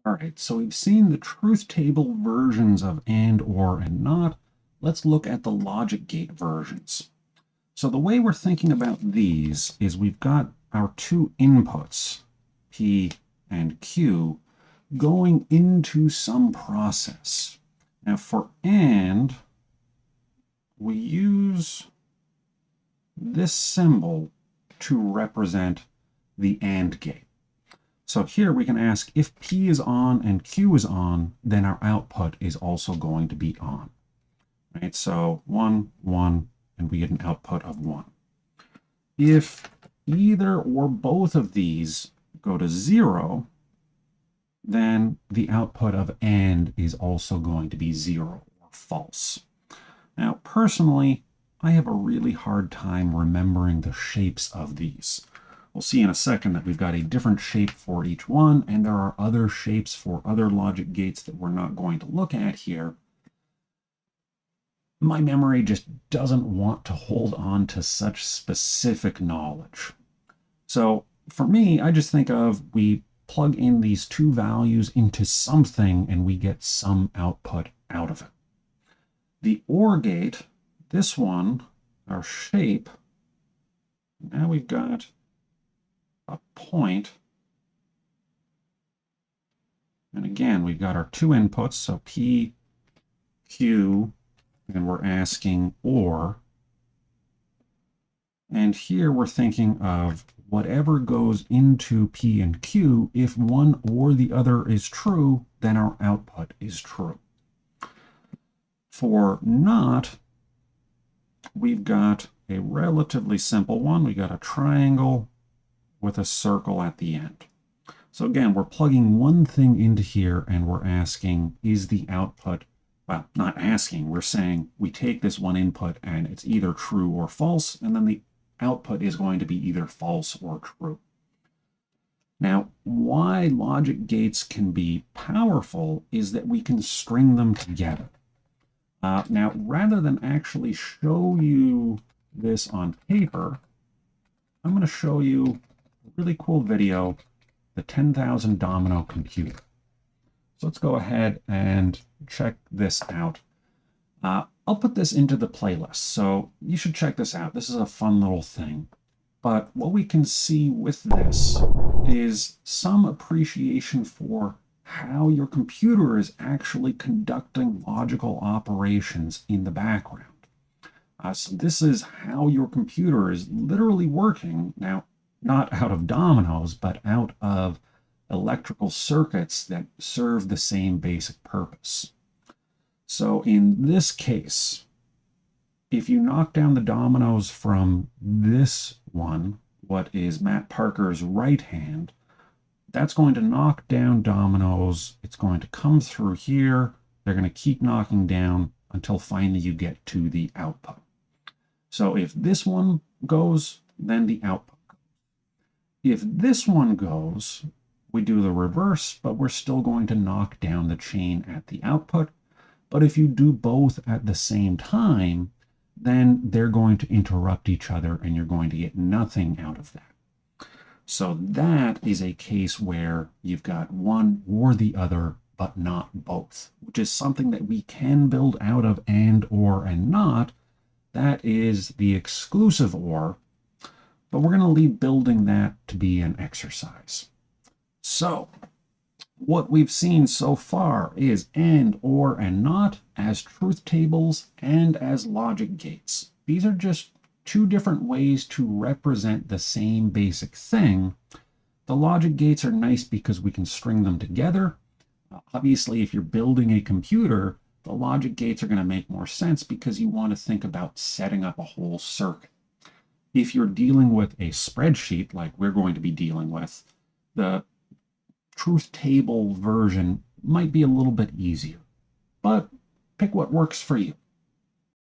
All right, so we've seen the truth table versions of and, or, and not. Let's look at the logic gate versions. So the way we're thinking about these is we've got our two inputs, P and Q, going into some process. Now for and, we use this symbol to represent the AND gate. So here we can ask if P is on and Q is on, then our output is also going to be on. Right? So 1, 1, and we get an output of 1. If either or both of these go to 0, then the output of AND is also going to be 0 or false. Now, personally, I have a really hard time remembering the shapes of these. We'll see in a second that we've got a different shape for each one, and there are other shapes for other logic gates that we're not going to look at here. My memory just doesn't want to hold on to such specific knowledge. So for me, I just think of we plug in these two values into something and we get some output out of it. The OR gate, this one, our shape, now we've got a point. And again, we've got our two inputs, so P, Q, and we're asking OR. And here we're thinking of whatever goes into P and Q, if one or the other is true, then our output is true. For not, we've got a relatively simple one. We got a triangle with a circle at the end. So again, we're plugging one thing into here and we're asking, is the output, well, not asking, we're saying we take this one input and it's either true or false, and then the output is going to be either false or true. Now, why logic gates can be powerful is that we can string them together. Now, rather than actually show you this on paper, I'm going to show you a really cool video, the 10,000 domino computer. So let's go ahead and check this out. I'll put this into the playlist, so you should check this out. This is a fun little thing. But what we can see with this is some appreciation for how your computer is actually conducting logical operations in the background. So this is how your computer is literally working, now not out of dominoes, but out of electrical circuits that serve the same basic purpose. So in this case, if you knock down the dominoes from this one, what is Matt Parker's right hand, that's going to knock down dominoes. It's going to come through here. They're going to keep knocking down until finally you get to the output. So if this one goes, then the output goes. If this one goes, we do the reverse, but we're still going to knock down the chain at the output. But if you do both at the same time, then they're going to interrupt each other and you're going to get nothing out of that. So that is a case where you've got one or the other, but not both, which is something that we can build out of and, or, and not. That is the exclusive or, but we're going to leave building that to be an exercise. So what we've seen so far is and, or, and not as truth tables and as logic gates. These are just two different ways to represent the same basic thing. The logic gates are nice because we can string them together. Obviously, if you're building a computer, the logic gates are going to make more sense because you want to think about setting up a whole circuit. If you're dealing with a spreadsheet like we're going to be dealing with, the truth table version might be a little bit easier, but pick what works for you.